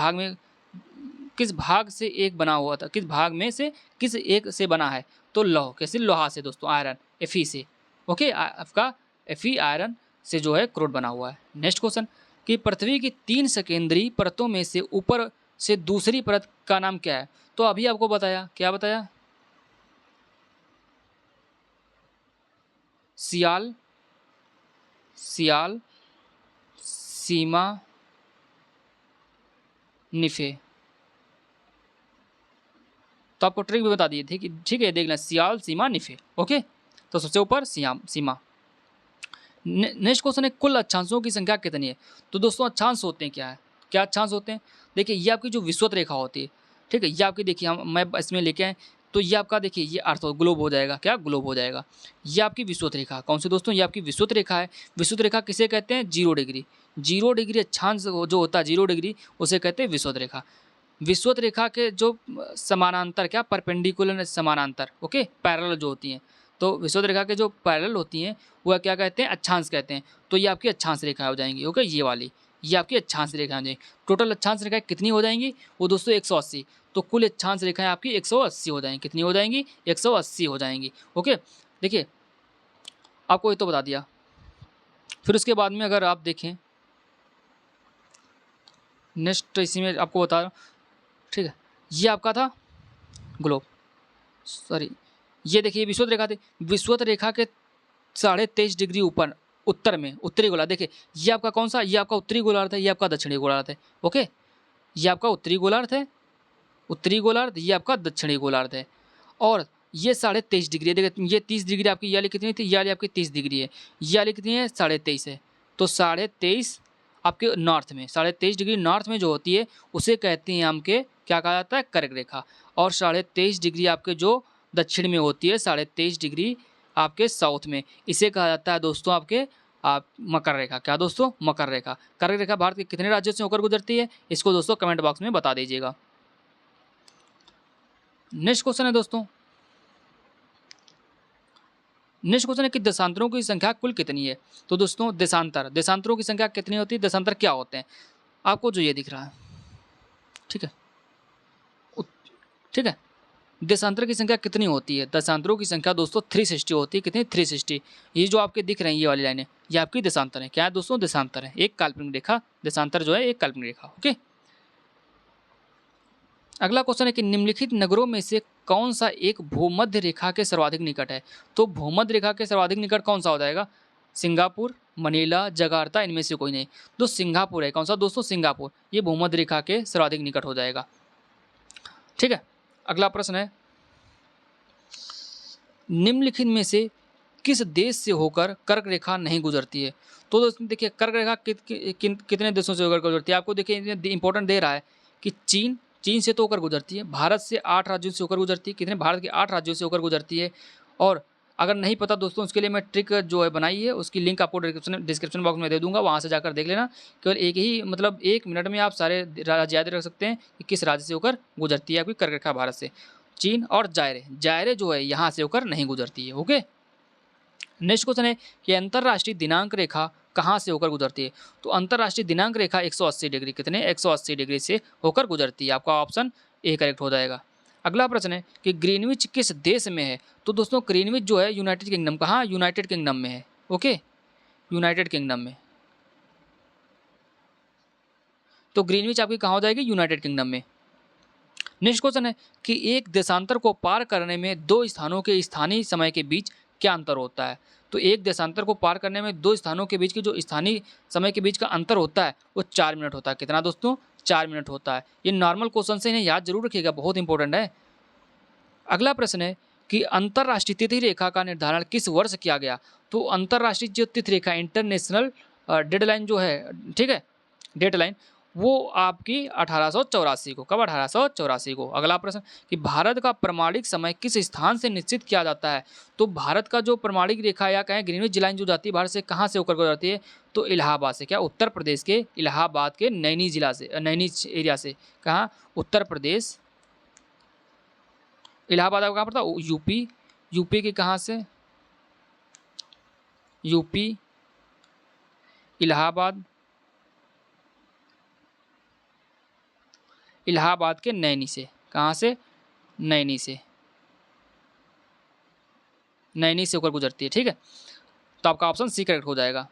भाग से एक बना हुआ था? किस भाग में से किस एक से बना है? तो लौह। कैसे? लोहा से दोस्तों, आयरन, एफी से। ओके, आपका एफी आयरन से जो है क्रोड बना हुआ है। नेक्स्ट क्वेश्चन कि पृथ्वी की 3 सेकेंडरी परतों में से ऊपर से दूसरी परत का नाम क्या है? तो अभी आपको बताया, क्या बताया? सियाल, सियाल, सीमा, निफे। तो आपको ट्रिक भी बता दिए थे कि ठीक है, देख लें, सियाल, सीमा, निफे। ओके, तो सबसे ऊपर सीमा। नेक्स्ट क्वेश्चन है कुल अक्षांशों की संख्या कितनी है। तो दोस्तों अक्षांश होते हैं क्या है, क्या अक्षांश होते हैं। देखिए ये आपकी जो विषुवत रेखा होती है, ठीक है, ये आपकी देखिए हम मैं इसमें लेके आए तो ये आपका देखिए ये अर्थ ग्लोब हो जाएगा, क्या ग्लोब हो जाएगा। ये आपकी विषुवत रेखा कौन सी दोस्तों, ये आपकी विषुवत रेखा है। विषुवत रेखा किसे कहते हैं, 0 डिग्री। 0 डिग्री अक्षांश जो होता है 0 डिग्री उसे कहते हैं विषुवत रेखा। विषुवत रेखा के जो समानांतर क्या परपेंडिकुलर समानांतर, ओके, पैरेलल जो होती हैं, तो विषुवत रेखा के जो पैरेलल होती हैं वह क्या कहते हैं, अक्षांश कहते हैं। तो ये आपकी अक्षांश रेखा हो जाएंगी, ओके, ये वाली ये आपकी अक्षांश रेखा हो जाएंगी। टोटल अक्षांश रेखाएं कितनी हो जाएंगी, वो दोस्तों 180। तो कुल अक्षांश रेखाएं आपकी 180 हो जाएंगी, कितनी हो जाएंगी, 180 हो जाएंगी, ओके। देखिए आपको ये तो बता दिया। फिर उसके बाद में अगर आप देखें नेक्स्ट इसी में आपको बता रहा हूँ, ठीक है, ये आपका था ग्लोब, सॉरी, ये देखिए विषुवत रेखा थी। विषुवत रेखा के 23.5 डिग्री ऊपर उत्तर में उत्तरी गोलार्ध, देखिए ये आपका कौन सा, ये आपका उत्तरी गोलार्ध है, ये आपका दक्षिणी गोलार्ध है, ओके। ये आपका उत्तरी गोलार्ध है, उत्तरी गोलार्ध, ये आपका दक्षिणी गोलार्ध है। और ये 23.5 डिग्री है, देखिए ये 30 डिग्री आपकी, ये वाली कितनी थी, ये वाली आपकी 30 डिग्री है, ये वाली कितनी है 23.5 है। तो 23.5 आपके नॉर्थ में, 23.5 डिग्री नॉर्थ में जो होती है उसे कहते हैं हमके क्या कहा जाता है, कर्क रेखा। और 23.5 डिग्री आपके जो दक्षिण में होती है, 23.5 डिग्री आपके साउथ में, इसे कहा जाता है दोस्तों आपके आप मकर रेखा। क्या दोस्तों, मकर रेखा। कर्क रेखा भारत के कितने राज्यों से होकर गुजरती है, इसको दोस्तों कमेंट बॉक्स में बता दीजिएगा। नेक्स्ट क्वेश्चन है दोस्तों, नेक्स्ट क्वेश्चन है कि देशांतरों की संख्या कुल कितनी है। तो दोस्तों देशांतरों की संख्या कितनी होती है, देशांतर क्या होते हैं, आपको जो ये दिख रहा है, ठीक है, ठीक है, देशांतर की संख्या कितनी होती है, देशांतरों की संख्या दोस्तों 360 होती है, कितनी 360। ये जो आपके दिख रहे हैं ये वाली लाइनें, ये आपकी देशांतर है, क्या है दोस्तों, देशांतर है, एक काल्पनिक रेखा, देशांतर जो है एक काल्पनिक रेखा, ओके। अगला क्वेश्चन है कि निम्नलिखित नगरों में से कौन सा एक भूमध्य रेखा के सर्वाधिक निकट है। तो भूमध्य रेखा के सर्वाधिक निकट कौन सा हो जाएगा, सिंगापुर, मनीला, जकार्ता, इनमें से कोई नहीं। तो सिंगापुर है, कौन सा दोस्तों, सिंगापुर, ये भूमध्य रेखा के सर्वाधिक निकट हो जाएगा, ठीक है। अगला प्रश्न है निम्नलिखित में से किस देश से होकर कर्क रेखा नहीं गुजरती है। तो दोस्तों देखिए कर्क रेखा कितने देशों से होकर गुजरती है, आपको देखिए इंपॉर्टेंट दे रहा है कि चीन से तो होकर गुजरती है, भारत से 8 राज्यों से होकर गुजरती है, कितने, भारत के 8 राज्यों से होकर गुजरती है। और अगर नहीं पता दोस्तों उसके लिए मैं ट्रिक जो है बनाई है, उसकी लिंक आपको डिस्क्रिप्शन बॉक्स में दे दूंगा, वहाँ से जाकर देख लेना। केवल एक ही मतलब 1 मिनट में आप सारे राज्य याद रख सकते हैं कि किस राज्य से होकर गुजरती है आपकी कर्क रेखा, भारत से, चीन और जायरे जो है यहाँ से होकर नहीं गुजरती है, ओके। नेक्स्ट क्वेश्चन है कि अंतरराष्ट्रीय दिनांक रेखा कहाँ से होकर गुजरती है। तो अंतरराष्ट्रीय दिनांक रेखा 180 डिग्री, कितने, 180 डिग्री से होकर गुजरती है, आपका ऑप्शन ए करेक्ट हो जाएगा। अगला प्रश्न है कि ग्रीनविच किस देश में है। तो दोस्तों ग्रीनविच जो है यूनाइटेड किंगडम, कहाँ, यूनाइटेड किंगडम में है, ओके, यूनाइटेड किंगडम में। तो ग्रीनविच आपकी कहाँ हो जाएगी, यूनाइटेड किंगडम में। नेक्स्ट क्वेश्चन है कि एक देशांतर को पार करने में 2 स्थानों के स्थानीय समय के बीच क्या अंतर होता है। तो एक देशांतर को पार करने में 2 स्थानों के बीच की जो स्थानीय समय के बीच का अंतर होता है वो 4 मिनट होता है, कितना दोस्तों, 4 मिनट होता है। ये नॉर्मल क्वेश्चन से इन्हें याद जरूर रखिएगा, बहुत इंपॉर्टेंट है। अगला प्रश्न है कि अंतरराष्ट्रीय तिथि रेखा का निर्धारण किस वर्ष किया गया। तो अंतरराष्ट्रीय जो तिथि रेखा इंटरनेशनल डेडलाइन जो है, ठीक है, डेडलाइन, वो आपकी 1884 को, कब, 1884 को। अगला प्रश्न कि भारत का प्रमाणिक समय किस स्थान से निश्चित किया जाता है। तो भारत का जो प्रमाणिक रेखा या कहें ग्रीनविच लाइन जो जाती है भारत से कहाँ से होकर गुजरती है, तो इलाहाबाद से, क्या, उत्तर प्रदेश के इलाहाबाद के नैनी जिला से, नैनी एरिया से, कहाँ, उत्तर प्रदेश, इलाहाबाद आपको कहाँ पड़ता है, यूपी, यूपी के कहाँ से, यूपी, इलाहाबाद, इलाहाबाद के नैनी से, कहाँ से, नैनी से, नैनी से होकर गुजरती है, ठीक है। तो आपका ऑप्शन सी करेक्ट हो जाएगा।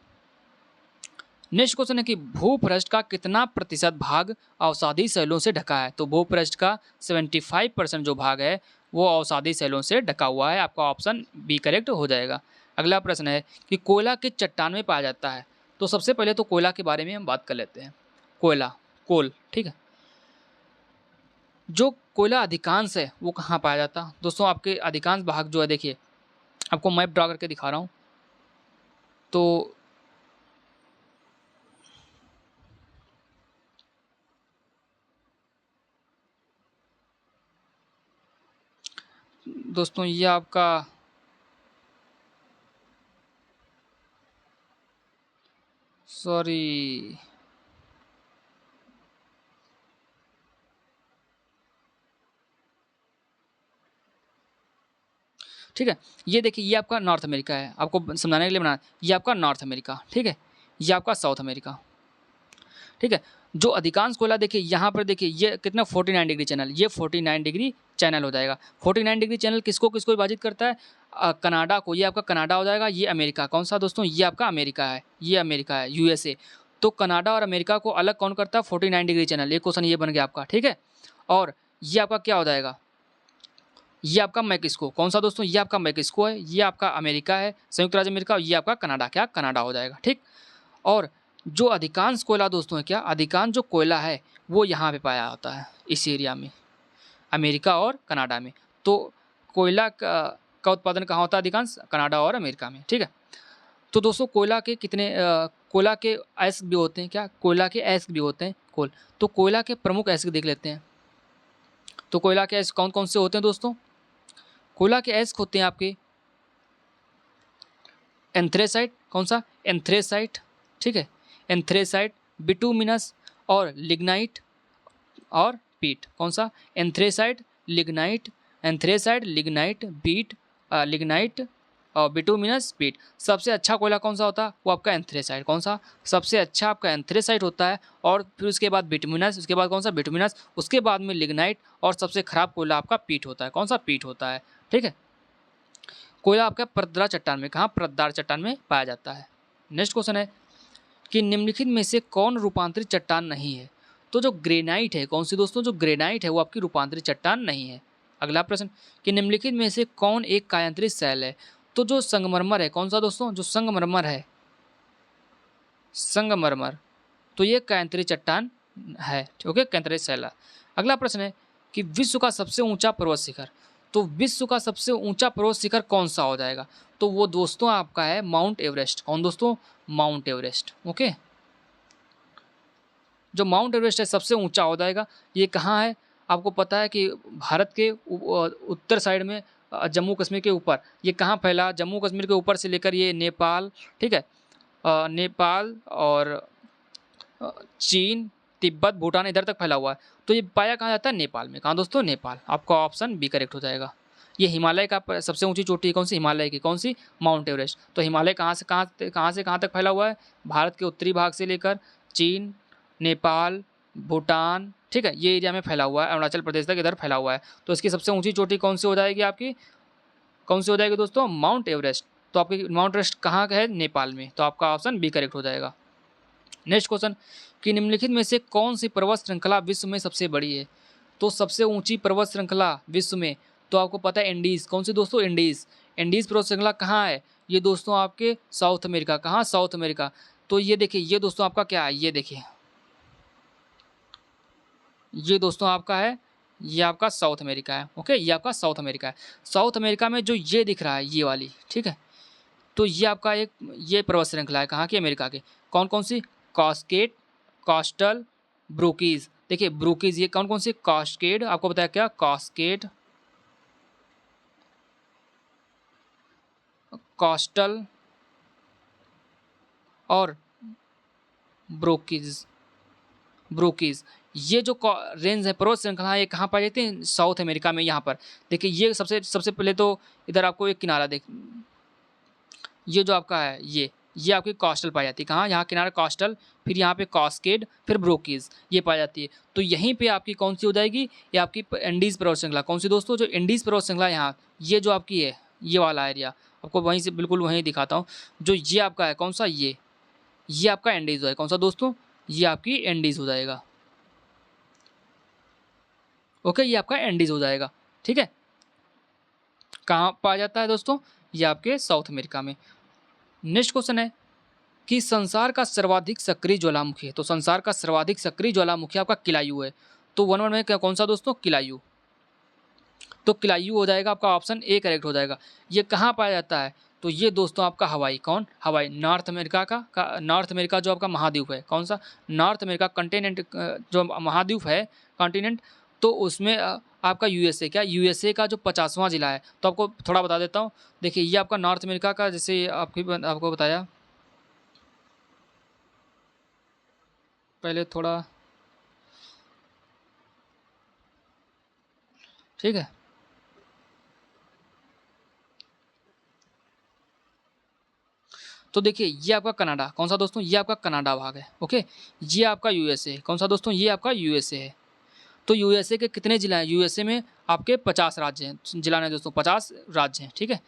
नेक्स्ट क्वेश्चन है कि भूपृष्ठ का कितना प्रतिशत भाग अवसादी शैलों से ढका है। तो भूपृष्ठ का 75% जो भाग है वो अवसादी शैलों से ढका हुआ है, आपका ऑप्शन बी करेक्ट हो जाएगा। अगला प्रश्न है कि कोयला किस चट्टान में पाया जाता है। तो सबसे पहले तो कोयला के बारे में हम बात कर लेते हैं। कोयला, कोल, ठीक है, जो कोयला अधिकांश है वो कहाँ पाया जाता है दोस्तों, आपके अधिकांश भाग जो है, देखिए आपको मैप ड्रा करके दिखा रहा हूँ। तो दोस्तों ये आपका सॉरी ठीक है। ये देखिए ये आपका नॉर्थ अमेरिका है, आपको समझाने के लिए बना, ये आपका नॉर्थ अमेरिका, ठीक है, ये आपका साउथ अमेरिका, ठीक है। जो अधिकांश कोयला देखिए यहाँ पर देखिए ये कितना 49 डिग्री चैनल, ये 49 डिग्री चैनल हो जाएगा। 49 डिग्री चैनल किसको किसको विभाजित करता है, कनाडा को, ये आपका कनाडा हो जाएगा, ये अमेरिका, कौन सा दोस्तों, ये आपका अमेरिका है, ये अमेरिका है, यूएसए। तो कनाडा और अमेरिका को अलग कौन करता है, 49 डिग्री चैनल, ये क्वेश्चन ये बन गया आपका, ठीक है। और ये आपका क्या हो जाएगा, ये आपका मैक्सिको, कौन सा दोस्तों, ये आपका मैक्सिको है, ये आपका अमेरिका है, संयुक्त राज्य अमेरिका, और ये आपका कनाडा, क्या कनाडा हो जाएगा, ठीक। और जो अधिकांश कोयला दोस्तों है क्या, अधिकांश जो कोयला है वो यहाँ पे पाया जाता है इस एरिया में, अमेरिका और कनाडा में। तो कोयला का उत्पादन कहाँ होता है, अधिकांश कनाडा और अमेरिका में, ठीक है। तो दोस्तों कोयला के कितने कोयला के अयस्क भी होते हैं, क्या कोयला के अयस्क भी होते हैं कोल। तो कोयला के प्रमुख अयस्क देख लेते हैं। तो कोयला के अयस्क कौन कौन से होते हैं दोस्तों, कोयला के अयस्क होते हैं आपके एंथ्रेसाइट, कौन सा, एंथ्रेसाइट, ठीक है, एंथ्रेसाइट, बिटुमिनस और लिग्नाइट और पीट, कौन सा, anthracite, lignite, anthracite, lignite, peat, lignite और बिटुमिनस, पीट। सबसे अच्छा कोयला कौन सा होता है, वो आपका एंथ्रेसाइट, कौन सा, सबसे अच्छा आपका एंथ्रेसाइट होता है। और फिर उसके बाद बिटुमिनस, उसके बाद कौन सा, बिटुमिनस, उसके बाद में लिग्नाइट, और सबसे खराब कोयला आपका पीट होता है, कौन सा, पीट होता है, ठीक है। कोयला आपका परतदार चट्टान में, कहाँ, परतदार चट्टान में पाया जाता है। नेक्स्ट क्वेश्चन है कि निम्नलिखित में से कौन रूपांतरित चट्टान नहीं है। तो जो ग्रेनाइट है, कौन सी दोस्तों, जो ग्रेनाइट है वो आपकी रूपांतरित चट्टान नहीं है। अगला प्रश्न कि निम्नलिखित में से कौन एक कायांतरित शैल है। तो जो संगमरमर है, कौन सा दोस्तों, जो संगमरमर है, संगमरमर, तो ये कायांतरित चट्टान है, ओके, कायांतरित शैल है। अगला प्रश्न है कि विश्व का सबसे ऊंचा पर्वत शिखर। तो विश्व का सबसे ऊंचा पर्वत शिखर कौन सा हो जाएगा, तो वो दोस्तों आपका है माउंट एवरेस्ट, कौन दोस्तों, माउंट एवरेस्ट, ओके। जो माउंट एवरेस्ट है सबसे ऊंचा हो जाएगा। ये कहाँ है, आपको पता है कि भारत के उत्तर साइड में, जम्मू कश्मीर के ऊपर, ये कहाँ फैला, जम्मू कश्मीर के ऊपर से लेकर ये नेपाल, ठीक है, नेपाल और चीन, तिब्बत, भूटान, इधर तक फैला हुआ है। तो ये पाया कहाँ जाता है, नेपाल में, कहाँ दोस्तों, नेपाल। आपका ऑप्शन बी करेक्ट हो जाएगा। ये हिमालय का सबसे ऊंची चोटी है, कौन सी, हिमालय की, कौन सी, माउंट एवरेस्ट। तो हिमालय कहाँ से कहाँ तक फैला हुआ है, भारत के उत्तरी भाग से लेकर चीन, नेपाल, भूटान, ठीक है, ये एरिया में फैला हुआ है, अरुणाचल प्रदेश तक इधर फैला हुआ है। तो इसकी सबसे ऊंची चोटी कौन सी हो जाएगी आपकी, कौन सी हो जाएगी दोस्तों, माउंट एवरेस्ट। तो आपकी माउंट एवरेस्ट कहाँ का है, नेपाल में। तो आपका ऑप्शन बी करेक्ट हो जाएगा। नेक्स्ट क्वेश्चन कि निम्नलिखित में से कौन सी पर्वत श्रृंखला विश्व में सबसे बड़ी है। तो सबसे ऊंची पर्वत श्रृंखला विश्व में, तो आपको पता है एंडीज, कौन सी दोस्तों, एंडीज। एंडीज पर्वत श्रृंखला कहाँ है, ये दोस्तों आपके साउथ अमेरिका, कहाँ, साउथ अमेरिका। तो ये देखिए ये दोस्तों आपका क्या है, ये देखिए ये दोस्तों आपका है, ये आपका साउथ अमेरिका है, ओके, ये आपका साउथ अमेरिका है। साउथ अमेरिका में जो ये दिख रहा है, ये वाली, ठीक है, तो ये आपका एक ये पर्वत श्रृंखला है, कहाँ की, अमेरिका के। कौन कौन सी, कास्केड, कास्टल, ब्रोकीज। देखिए ब्रोकीज ये कौन कौन सी, कास्केड, आपको बताया क्या, कास्केड, कास्टल और ब्रोकीज, ब्रोकीज। ये जो रेंज है, पर्वत श्रृंखला, ये कहाँ पाई जाती है, साउथ अमेरिका में। यहाँ पर देखिए ये सबसे सबसे पहले तो इधर आपको एक किनारा देख, ये जो आपका है ये आपकी कास्टल पाई जाती है, कहाँ, यहाँ किनारा कास्टल, फिर यहाँ पे कास्केड, फिर ब्रोकीज, ये पाई जाती है। तो यहीं पे आपकी कौन सी हो जाएगी, ये आपकी इंडीज़ पर्वत श्रृंखला, कौन सी दोस्तों, जो इंडीज़ पर्वत श्रृंखला, यहाँ ये जो आपकी है, ये वाला एरिया आपको वहीं से बिल्कुल वहीं दिखाता हूँ। जो ये आपका है, कौन सा, ये आपका इंडीज़ है, कौन सा दोस्तों, ये आपकी इंडीज़ हो जाएगा, ओके, ये आपका इंडीज़ हो जाएगा, ठीक है। कहाँ पाया जाता है दोस्तों, ये आपके साउथ अमेरिका में। नेक्स्ट क्वेश्चन है कि संसार का सर्वाधिक सक्रिय ज्वालामुखी है। तो संसार का सर्वाधिक सक्रिय ज्वालामुखी आपका किलायू है। तो 1 में क्या, कौन सा दोस्तों, किलायू। तो किलायू हो जाएगा, आपका ऑप्शन ए करेक्ट हो जाएगा। ये कहाँ पाया जाता है, तो ये दोस्तों आपका हवाई, कौन, हवाई, नॉर्थ अमेरिका का नॉर्थ अमेरिका जो आपका महाद्वीप है, कौन सा, नॉर्थ अमेरिका कंटिनेंट, जो महाद्वीप है, कॉन्टिनेंट, तो उसमें आपका यूएसए, क्या यूएसए का जो 50वां जिला है, तो आपको थोड़ा बता देता हूँ। देखिए ये आपका नॉर्थ अमेरिका का, जैसे आपको बताया पहले थोड़ा, ठीक है। तो देखिए ये आपका कनाडा, कौन सा दोस्तों, ये आपका कनाडा भाग है, ओके। ये आपका यूएसए, कौन सा दोस्तों, ये आपका यूएसए है। तो यूएसए के कितने जिला हैं, यूएसए में आपके 50 राज्य हैं, जिला नहीं दोस्तों 50 राज्य हैं, ठीक है।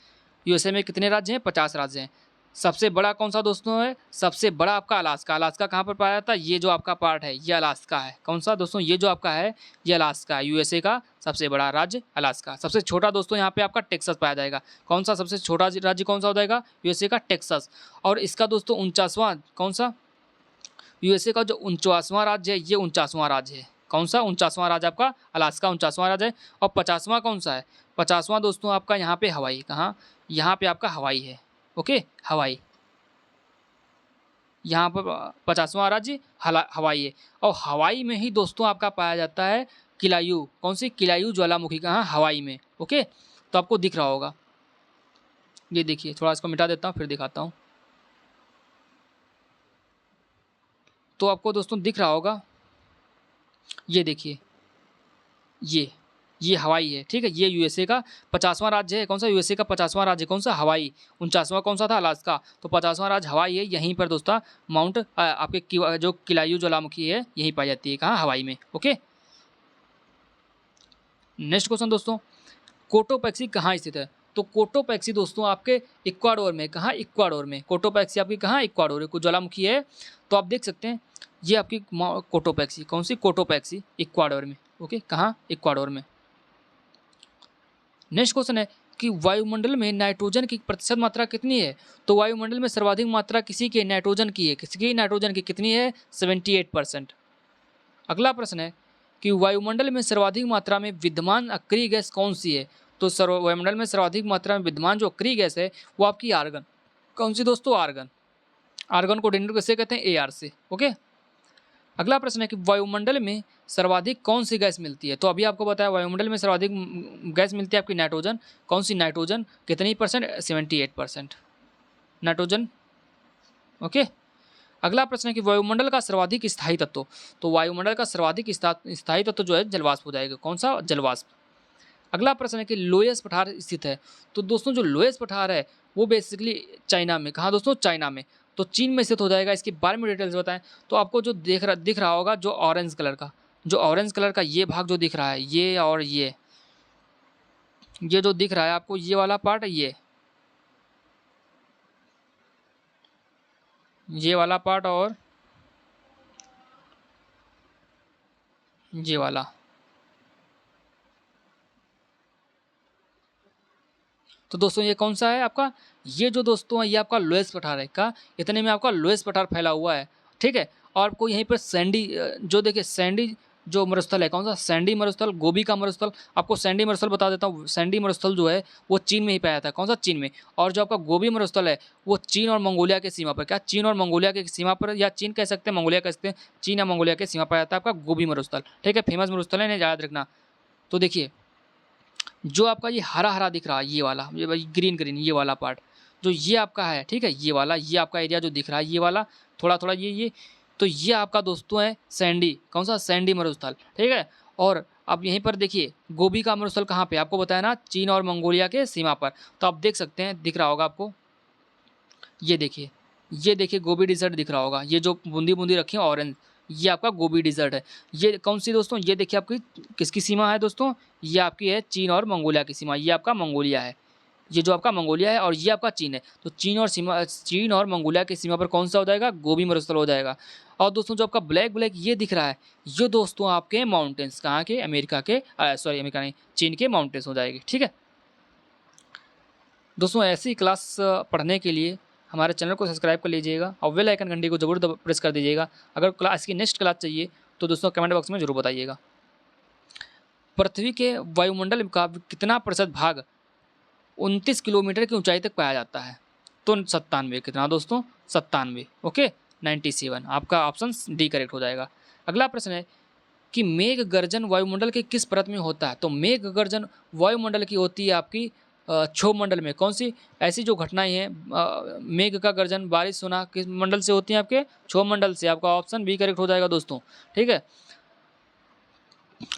यूएसए में कितने राज्य हैं, 50 राज्य हैं। सबसे बड़ा कौन सा दोस्तों है, सबसे बड़ा आपका अलास्का। अलास्का कहाँ पर पाया जाता है, ये जो आपका पार्ट है ये अलास्का है। कौन सा दोस्तों, ये जो आपका है ये अलास्का है। यूएसए का सबसे बड़ा राज्य अलास्का। सबसे छोटा दोस्तों यहाँ पे आपका टेक्सास पाया जाएगा। कौन सा सबसे छोटा राज्य कौन सा हो जाएगा, यूएसए का टेक्सास। और इसका दोस्तों 49वां कौन सा, यूएसए का जो 49वां राज्य है ये 49वां राज्य है। कौन सा, 49वां राज्य आपका अलास्का 49वां राज्य है। और 50वां कौन सा है, 50वां दोस्तों आपका यहाँ पे हवाई, कहाँ, यहाँ पे आपका हवाई है, ओके हवाई। यहाँ पर 50वां राज्य हवाई है। और हवाई में ही दोस्तों आपका पाया जाता है किलायू, कौन सी, किलायू ज्वालामुखी, कहाँ, हवाई में, ओके। तो आपको दिख रहा होगा, ये देखिए थोड़ा इसको मिटा देता हूँ फिर दिखाता हूँ। तो आपको दोस्तों दिख रहा होगा, ये देखिए ये हवाई है, ठीक है। ये यूएसए का 50वां राज्य है। कौन सा, यूएसए का 50वां राज्य कौन सा, हवाई। 49वां कौन सा था, अलास्का। तो 50वां राज्य हवाई है। यहीं पर दोस्तों माउंट आपके जो किलायू ज्वालामुखी है यहीं पाई जाती है, कहाँ, हवाई में, ओके। नेक्स्ट क्वेश्चन दोस्तों, कोटोपैक्सी कहाँ स्थित है। तो कोटोपैक्सी दोस्तों आपके इक्वाडोर में, कहाँ, इक्वाडोर में। कोटोपैक्सी आपकी कहाँ, इक्वाडोर है, ज्वालामुखी है। तो आप देख सकते हैं ये आपकी कोटोपैक्सी, कौन सी, कोटोपैक्सी इक्वाडोर में, ओके, कहाँ, इक्वाडोर में। नेक्स्ट क्वेश्चन है कि वायुमंडल में नाइट्रोजन की प्रतिशत मात्रा कितनी है। तो वायुमंडल में सर्वाधिक मात्रा किसी के नाइट्रोजन की है, किसकी नाइट्रोजन की कितनी है, 78%। अगला प्रश्न है कि वायुमंडल में सर्वाधिक मात्रा में विद्यमान अक्रिय गैस कौन सी है। तो वायुमंडल में सर्वाधिक मात्रा में विद्यमान जो अक्रिय गैस है वो आपकी आर्गन, कौन सी दोस्तों, आर्गन। आर्गन को डिनोट कैसे कहते हैं, AR से, ओके। अगला प्रश्न है कि वायुमंडल में सर्वाधिक कौन सी गैस मिलती है। तो अभी आपको बताया वायुमंडल में सर्वाधिक गैस मिलती है आपकी नाइट्रोजन। कौन सी नाइट्रोजन, कितनी परसेंट, 78% नाइट्रोजन, ओके। अगला प्रश्न है कि वायुमंडल का सर्वाधिक स्थायी तत्व। तो वायुमंडल का सर्वाधिक स्थायी तत्व जो है जलवाष्प हो जाएगा, कौन सा, जलवाष्प। अगला प्रश्न है कि लोएस्ट पठार स्थित है। तो दोस्तों जो लोएस्ट पठार है वो बेसिकली चाइना में, कहाँ दोस्तों, चाइना में। तो चीन में स्थित हो जाएगा। इसके बारे में डिटेल्स बताएं तो आपको जो दिख रहा होगा जो ऑरेंज कलर का, ये भाग जो दिख रहा है, ये और ये जो दिख रहा है आपको, ये वाला पार्ट, ये वाला पार्ट और ये वाला। तो दोस्तों ये कौन सा है आपका, ये जो दोस्तों है ये आपका लोएस्ट पठार है, का इतने में आपका लोएस्ट पठार फैला हुआ है, ठीक है। और आपको यहीं पर सैंडी, जो देखिए सैंडी जो मरुस्थल है, कौन सा, सैंडी मरुस्थल, गोबी का मरुस्थल। आपको सैंडी मरुस्थल बता देता हूँ, सैंडी मरुस्थल जो है वो चीन में ही पाया जाता है, कौन सा, चीन में। और जो आपका गोबी मरुस्थल है वो चीन और मंगोलिया के सीमा पर, क्या, चीन और मंगोलिया के सीमा पर, या चीन कह सकते हैं, मंगोलिया कह सकते हैं, चीन या मंगोलिया के सीमा पर आता है आपका गोबी मरुस्थल, ठीक है। फेमस मरुस्थल है, याद रखना। तो देखिए जो आपका ये हरा हरा दिख रहा है, ये वाला, ये ग्रीन ग्रीन, ये वाला पार्ट जो ये आपका है, ठीक है, ये वाला, ये आपका एरिया जो दिख रहा है, ये वाला थोड़ा थोड़ा ये तो ये आपका दोस्तों है सैंडी, कौन सा, सैंडी मरुस्थल, ठीक है। और अब यहीं पर देखिए गोबी का मरुस्थल कहाँ पे, आपको बताया ना, चीन और मंगोलिया के सीमा पर। तो आप देख सकते हैं, दिख रहा होगा आपको, ये देखिए गोबी डिजर्ट दिख रहा होगा, ये जो बूंदी बूंदी रखी है ऑरेंज, ये आपका गोबी डिजर्ट है। ये कौन सी दोस्तों, ये देखिए आपकी किसकी सीमा है दोस्तों, ये आपकी है चीन और मंगोलिया की सीमा। ये आपका मंगोलिया है, ये जो आपका मंगोलिया है, और ये आपका चीन है। तो चीन और मंगोलिया की सीमा पर कौन सा हो जाएगा, गोबी मरुस्थल हो जाएगा। और दोस्तों जो आपका ब्लैक ब्लैक ये दिख रहा है, ये दोस्तों आपके माउंटेन्स, कहाँ के, अमेरिका के, सॉरी अमेरिका नहीं, चीन के माउंटेन्स हो जाएगी, ठीक है। दोस्तों ऐसी क्लास पढ़ने के लिए हमारे चैनल को सब्सक्राइब कर लीजिएगा और बेल आइकन घंटी को जरूर प्रेस कर दीजिएगा। अगर क्लास की नेक्स्ट क्लास चाहिए तो दोस्तों कमेंट बॉक्स में जरूर बताइएगा। पृथ्वी के वायुमंडल का कितना प्रतिशत भाग 29 किलोमीटर की ऊंचाई तक पाया जाता है। तो 97, कितना दोस्तों, 97, ओके, 97 आपका ऑप्शन डी करेक्ट हो जाएगा। अगला प्रश्न है कि मेघ गर्जन वायुमंडल के किस परत में होता है? तो मेघ गर्जन वायुमंडल की होती है आपकी क्षोभ मंडल में। कौन सी ऐसी जो घटनाएं हैं मेघ का गर्जन, बारिश होना किस मंडल से होती है? आपके क्षोभ मंडल से। आपका ऑप्शन बी करेक्ट हो जाएगा दोस्तों। ठीक है,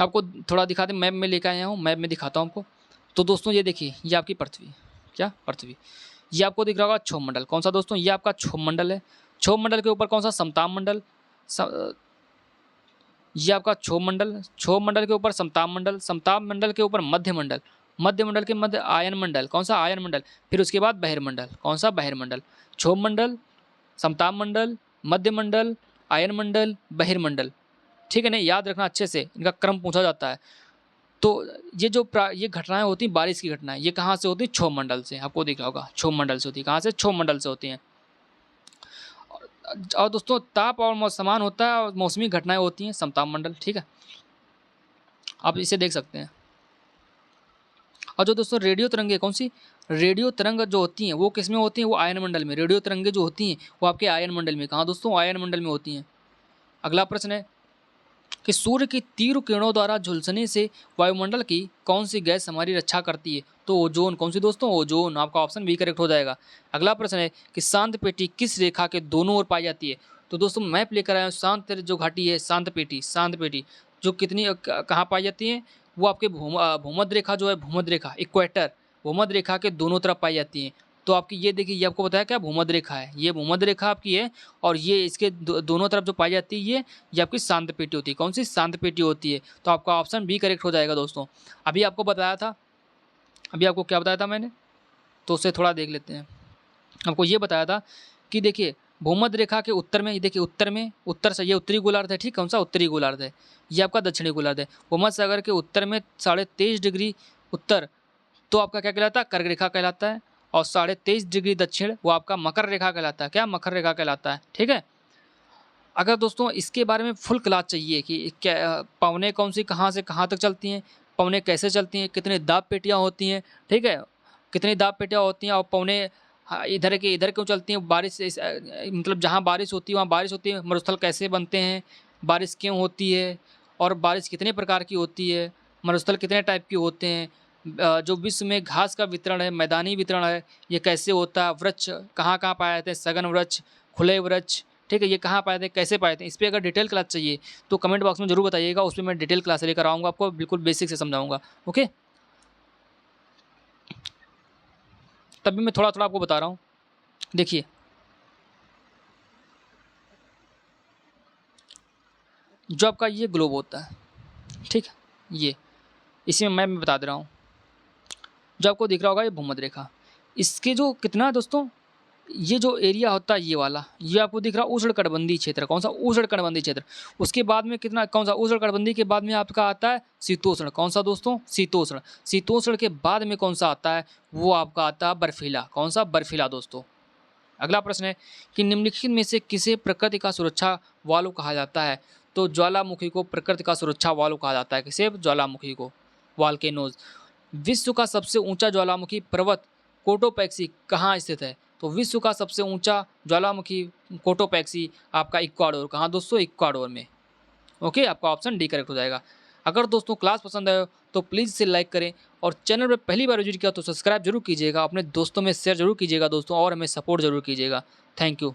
आपको थोड़ा दिखा दें, मैप में लेकर आया हूँ, मैप में दिखाता हूँ आपको। तो दोस्तों ये देखिए, ये आपकी पृथ्वी, क्या पृथ्वी, ये आपको दिख रहा होगा क्षोभ मंडल। कौन सा दोस्तों? ये आपका क्षोभ मंडल है। क्षोभ मंडल के ऊपर कौन सा? समताप मंडल। ये आपका क्षोभ मंडल, क्षोभ मंडल के ऊपर समताप मंडल, समताप मंडल के ऊपर मध्य मंडल, मध्य मंडल के मध्य आयन मंडल। कौन सा? आयन मंडल। फिर उसके बाद बहिर्मंडल। कौन सा? बहिर्मंडल। क्षोभ मंडल, समताप मंडल, मध्य मंडल, आयन मंडल, बहिर्मंडल। ठीक है ना, याद रखना अच्छे से, इनका क्रम पूछा जाता है। तो ये घटनाएं होती हैं, बारिश की घटनाएं, ये कहाँ से होती है? क्षोभ मंडल से। आपको दिख रहा होगा क्षोभ मंडल से होती है। कहाँ से? क्षोभ मंडल से होती हैं। और दोस्तों ताप और समान होता है और मौसमी घटनाएं होती हैं समताप मंडल। ठीक है, आप इसे देख सकते हैं। और जो दोस्तों रेडियो तरंगे, कौन सी? रेडियो तरंग जो होती हैं वो किस में होती हैं? वो आयन मंडल में। रेडियो तरंगे जो होती हैं वो आपके आयन मंडल में। कहाँ दोस्तों? आयन मंडल में होती हैं। अगला प्रश्न है कि सूर्य की तीव्र किरणों द्वारा झुलसने से वायुमंडल की कौन सी गैस हमारी रक्षा करती है? तो ओजोन। कौन सी दोस्तों? ओजोन। आपका ऑप्शन बी करेक्ट हो जाएगा। अगला प्रश्न है कि शांत पेटी किस रेखा के दोनों ओर पाई जाती है? तो दोस्तों मैप लेकर आया हूँ। शांत जो घाटी है, शांत पेटी जो कितनी कहाँ पाई जाती है? वो आपके भूमध्य रेखा जो है, भूमध्य रेखा, इक्वेटर, भूमध्य रेखा के दोनों तरफ पाई जाती है। तो आपकी ये देखिए, ये आपको बताया क्या? भूमध्य रेखा है। ये भूमध्य रेखा आपकी है और ये इसके दोनों तरफ जो पाई जाती है ये आपकी शांत पेटी होती है। कौन सी? शांत पेटी होती है। तो आपका ऑप्शन बी करेक्ट हो जाएगा दोस्तों। अभी आपको बताया था, अभी आपको क्या बताया था मैंने, तो उससे थोड़ा देख लेते हैं। आपको ये बताया था कि देखिए भूमध्य रेखा के उत्तर में, ये देखिए उत्तर में, उत्तर से ये उत्तरी गोलार्ध है। ठीक, कौन सा? उत्तरी गोलार्ध है। ये आपका दक्षिणी गोलार्ध है। भूमध्य सागर के उत्तर में 23.5 डिग्री उत्तर तो आपका क्या कहलाता है? कर्क रेखा कहलाता है। और 23.5 डिग्री दक्षिण वो आपका मकर रेखा कहलाता है। क्या? मकर रेखा कहलाता है। ठीक है, अगर दोस्तों इसके बारे में फुल क्लास चाहिए कि क्या पवनें कौन सी कहाँ से कहाँ तक चलती हैं, पवनें कैसे चलती हैं, कितने दाब पेटियाँ होती हैं, ठीक है, कितनी दाब पेटियाँ होती हैं और पवनें इधर के इधर क्यों चलती हैं, बारिश मतलब जहाँ बारिश होती है वहाँ बारिश होती है, मरुस्थल कैसे बनते हैं, बारिश क्यों होती है और बारिश कितने प्रकार की होती है, मरुस्थल कितने टाइप के होते हैं, जो विश्व में घास का वितरण है, मैदानी वितरण है, ये कैसे होता है, वृक्ष कहाँ कहाँ पाए जाते हैं, सघन वृक्ष, खुले वृक्ष, ठीक है, ये कहाँ पाए थे, कैसे पाए थे, इस पर अगर डिटेल क्लास चाहिए तो कमेंट बॉक्स में जरूर बताइएगा, उस पर मैं डिटेल क्लास लेकर आऊँगा, आपको बिल्कुल बेसिक से समझाऊंगा। ओके, तभी मैं थोड़ा थोड़ा आपको बता रहा हूँ। देखिए जो आपका ये ग्लोब होता है, ठीक है, ये इसी में मैं बता दे रहा हूँ, जो आपको दिख रहा होगा ये भूमध्य रेखा, इसके जो कितना दोस्तों, ये जो एरिया होता है ये वाला, ये आपको दिख रहा है उष्णकटिबंधीय क्षेत्र। कौन सा? उष्णकटिबंधीय क्षेत्र। उसके बाद में कितना, कौन सा? उष्णकटिबंधीय के बाद में आपका आता है शीतोष्ण। कौन सा दोस्तों? शीतोष्ण। शीतोष्ण के बाद में कौन सा आता है? वो आपका आता है बर्फीला। कौन सा? बर्फीला दोस्तों। अगला प्रश्न है कि निम्नलिखित में से किसे प्रकृति का सुरक्षा वाल्व कहा जाता है? तो ज्वालामुखी को प्रकृति का सुरक्षा वाल्व कहा जाता है। किसे? ज्वालामुखी को, वॉल्केनोज। विश्व का सबसे ऊंचा ज्वालामुखी पर्वत कोटोपैक्सी कहाँ स्थित है? तो विश्व का सबसे ऊंचा ज्वालामुखी कोटोपैक्सी आपका इक्वाडोर। कहाँ दोस्तों? इक्वाडोर में। ओके, आपका ऑप्शन डी करेक्ट हो जाएगा। अगर दोस्तों क्लास पसंद आए तो प्लीज़ इसे लाइक करें और चैनल पर पहली बार विजिट किया तो सब्सक्राइब जरूर कीजिएगा, अपने दोस्तों में शेयर जरूर कीजिएगा दोस्तों, और हमें सपोर्ट जरूर कीजिएगा। Thank you.